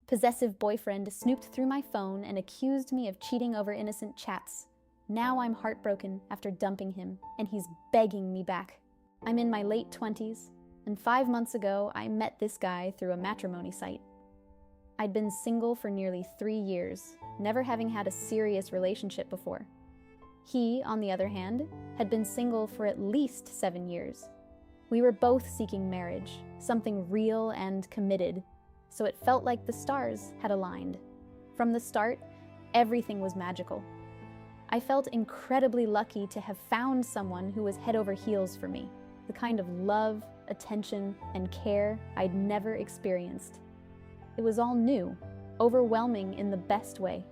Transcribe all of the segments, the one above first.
Possessive boyfriend snooped through my phone and accused me of cheating over innocent chats. Now I'm heartbroken after dumping him, and he's begging me back. I'm in my late 20s, and 5 months ago I met this guy through a matrimony site. I'd been single for nearly 3 years, never having had a serious relationship before. He, on the other hand, had been single for at least 7 years. We were both seeking marriage, something real and committed, so it felt like the stars had aligned. From the start, everything was magical. I felt incredibly lucky to have found someone who was head over heels for me, the kind of love, attention, and care I'd never experienced. It was all new, overwhelming in the best way.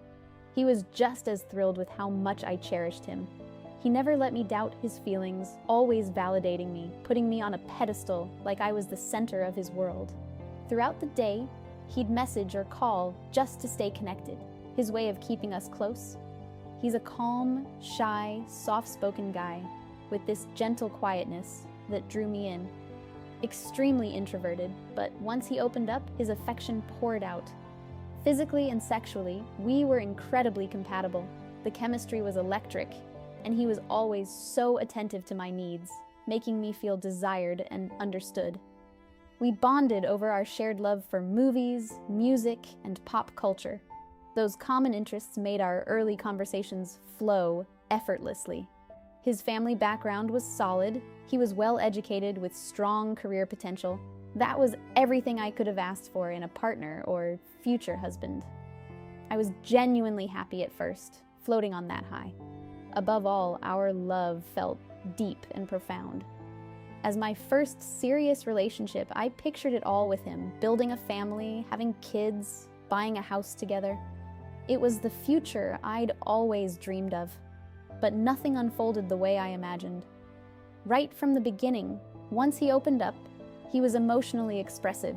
He was just as thrilled with how much I cherished him. He never let me doubt his feelings, always validating me, putting me on a pedestal like I was the center of his world. Throughout the day, he'd message or call just to stay connected, his way of keeping us close. He's a calm, shy, soft-spoken guy with this gentle quietness that drew me in. Extremely introverted, but once he opened up, his affection poured out. Physically and sexually, we were incredibly compatible. The chemistry was electric, and he was always so attentive to my needs, making me feel desired and understood. We bonded over our shared love for movies, music, and pop culture. Those common interests made our early conversations flow effortlessly. His family background was solid. He was well educated with strong career potential. That was everything I could have asked for in a partner or future husband. I was genuinely happy at first, floating on that high. Above all, our love felt deep and profound. As my first serious relationship, I pictured it all with him, building a family, having kids, buying a house together. It was the future I'd always dreamed of, but nothing unfolded the way I imagined. Right from the beginning, once he opened up, he was emotionally expressive,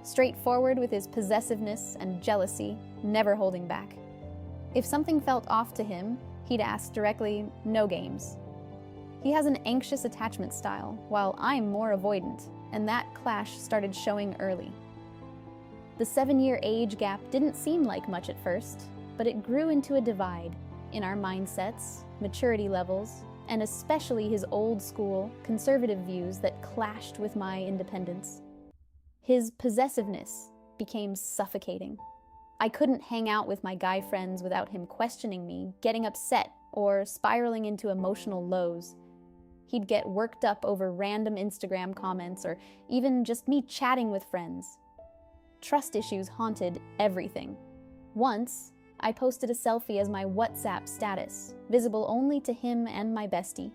straightforward with his possessiveness and jealousy, never holding back. If something felt off to him, he'd ask directly, no games. He has an anxious attachment style, while I'm more avoidant, and that clash started showing early. The 7-year age gap didn't seem like much at first, but it grew into a divide in our mindsets, maturity levels, and especially his old-school, conservative views that clashed with my independence. His possessiveness became suffocating. I couldn't hang out with my guy friends without him questioning me, getting upset, or spiraling into emotional lows. He'd get worked up over random Instagram comments or even just me chatting with friends. Trust issues haunted everything. Once, I posted a selfie as my WhatsApp status, visible only to him and my bestie.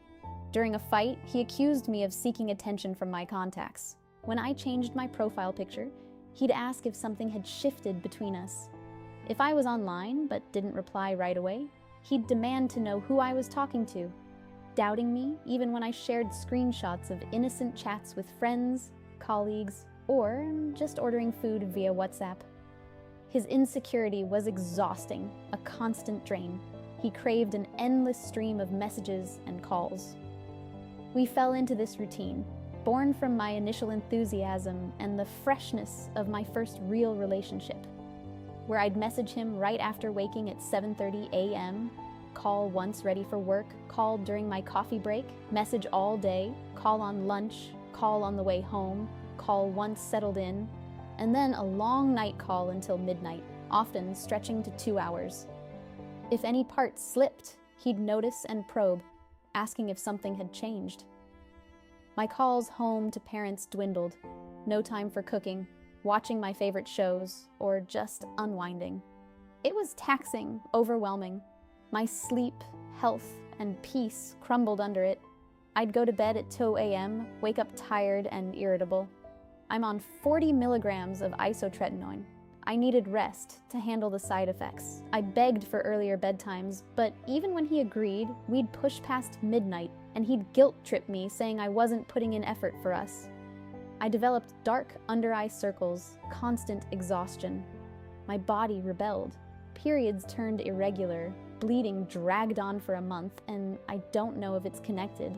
During a fight, he accused me of seeking attention from my contacts. When I changed my profile picture, he'd ask if something had shifted between us. If I was online but didn't reply right away, he'd demand to know who I was talking to, doubting me even when I shared screenshots of innocent chats with friends, colleagues, or just ordering food via WhatsApp. His insecurity was exhausting, a constant drain. He craved an endless stream of messages and calls. We fell into this routine, born from my initial enthusiasm and the freshness of my first real relationship, where I'd message him right after waking at 7:30 a.m., call once ready for work, call during my coffee break, message all day, call on lunch, call on the way home, call once settled in, and then a long night call until midnight, often stretching to 2 hours. If any part slipped, he'd notice and probe, asking if something had changed. My calls home to parents dwindled. No time for cooking, watching my favorite shows, or just unwinding. It was taxing, overwhelming. My sleep, health, and peace crumbled under it. I'd go to bed at 2 a.m., wake up tired and irritable. I'm on 40 milligrams of isotretinoin. I needed rest to handle the side effects. I begged for earlier bedtimes, but even when he agreed, we'd push past midnight, and he'd guilt-trip me, saying I wasn't putting in effort for us. I developed dark under-eye circles, constant exhaustion. My body rebelled. Periods turned irregular. Bleeding dragged on for a month, and I don't know if it's connected,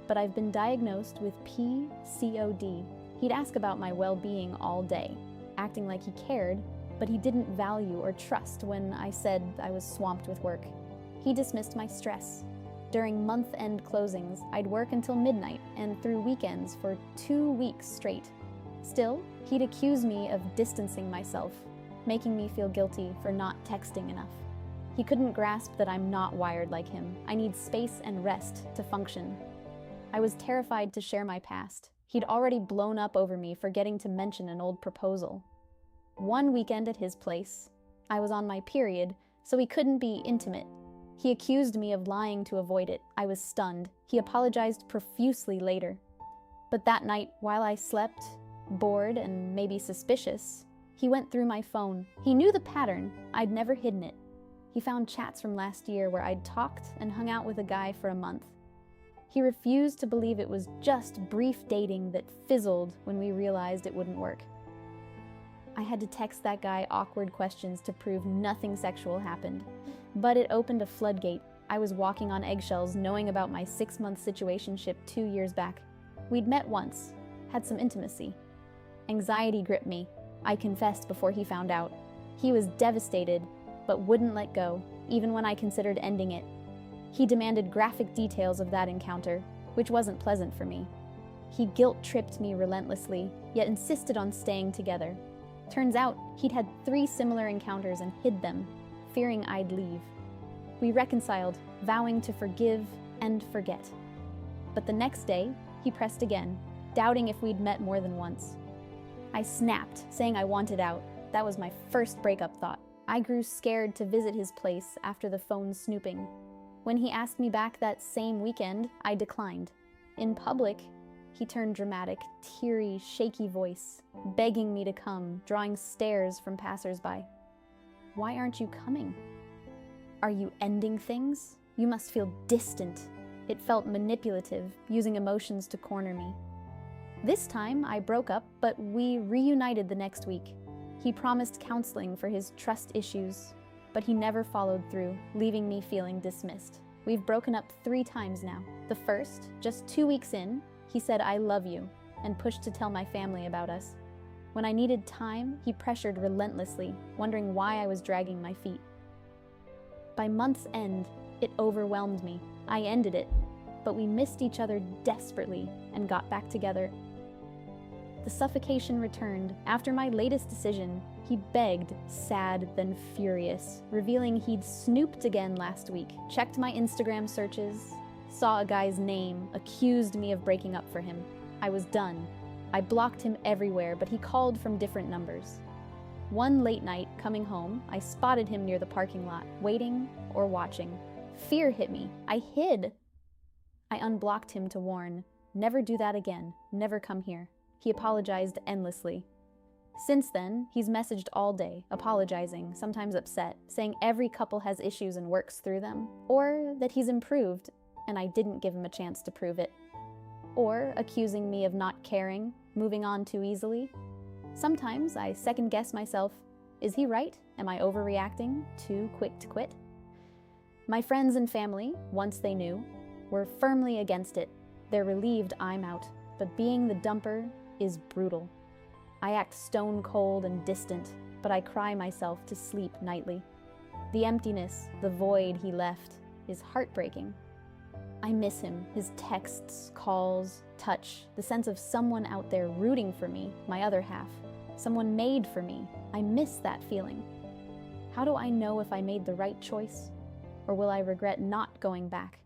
but I've been diagnosed with PCOD. He'd ask about my well-being all day, acting like he cared, but he didn't value or trust when I said I was swamped with work. He dismissed my stress. During month-end closings, I'd work until midnight and through weekends for 2 weeks straight. Still, he'd accuse me of distancing myself, making me feel guilty for not texting enough. He couldn't grasp that I'm not wired like him. I need space and rest to function. I was terrified to share my past. He'd already blown up over me forgetting to mention an old proposal. One weekend at his place, I was on my period, so we couldn't be intimate. He accused me of lying to avoid it. I was stunned. He apologized profusely later. But that night, while I slept, bored and maybe suspicious, he went through my phone. He knew the pattern. I'd never hidden it. He found chats from last year where I'd talked and hung out with a guy for a month. He refused to believe it was just brief dating that fizzled when we realized it wouldn't work. I had to text that guy awkward questions to prove nothing sexual happened, but it opened a floodgate. I was walking on eggshells knowing about my 6-month situationship 2 years back. We'd met once, had some intimacy. Anxiety gripped me. I confessed before he found out. He was devastated, but wouldn't let go, even when I considered ending it. He demanded graphic details of that encounter, which wasn't pleasant for me. He guilt-tripped me relentlessly, yet insisted on staying together. Turns out, he'd had 3 similar encounters and hid them, fearing I'd leave. We reconciled, vowing to forgive and forget. But the next day, he pressed again, doubting if we'd met more than once. I snapped, saying I wanted out. That was my first breakup thought. I grew scared to visit his place after the phone snooping. When he asked me back that same weekend, I declined. In public, he turned dramatic, teary, shaky voice, begging me to come, drawing stares from passersby. Why aren't you coming? Are you ending things? You must feel distant. It felt manipulative, using emotions to corner me. This time, I broke up, but we reunited the next week. He promised counseling for his trust issues, but he never followed through, leaving me feeling dismissed. We've broken up 3 times now. The first, just 2 weeks in, he said, "I love you," and pushed to tell my family about us. When I needed time, he pressured relentlessly, wondering why I was dragging my feet. By month's end, it overwhelmed me. I ended it, but we missed each other desperately and got back together. The suffocation returned. After my latest decision, he begged, sad then furious, revealing he'd snooped again last week, checked my Instagram searches, saw a guy's name, accused me of breaking up for him. I was done. I blocked him everywhere, but he called from different numbers. One late night, coming home, I spotted him near the parking lot, waiting or watching. Fear hit me. I hid. I unblocked him to warn, "Never do that again. Never come here." He apologized endlessly. Since then, he's messaged all day, apologizing, sometimes upset, saying every couple has issues and works through them, or that he's improved, and I didn't give him a chance to prove it, or accusing me of not caring, moving on too easily. Sometimes I second-guess myself. Is he right? Am I overreacting? Too quick to quit? My friends and family, once they knew, were firmly against it. They're relieved I'm out, but being the dumper is brutal. I act stone cold and distant, but I cry myself to sleep nightly. The emptiness, the void he left, is heartbreaking. I miss him, his texts, calls, touch, the sense of someone out there rooting for me, my other half, someone made for me. I miss that feeling. How do I know if I made the right choice? Or will I regret not going back?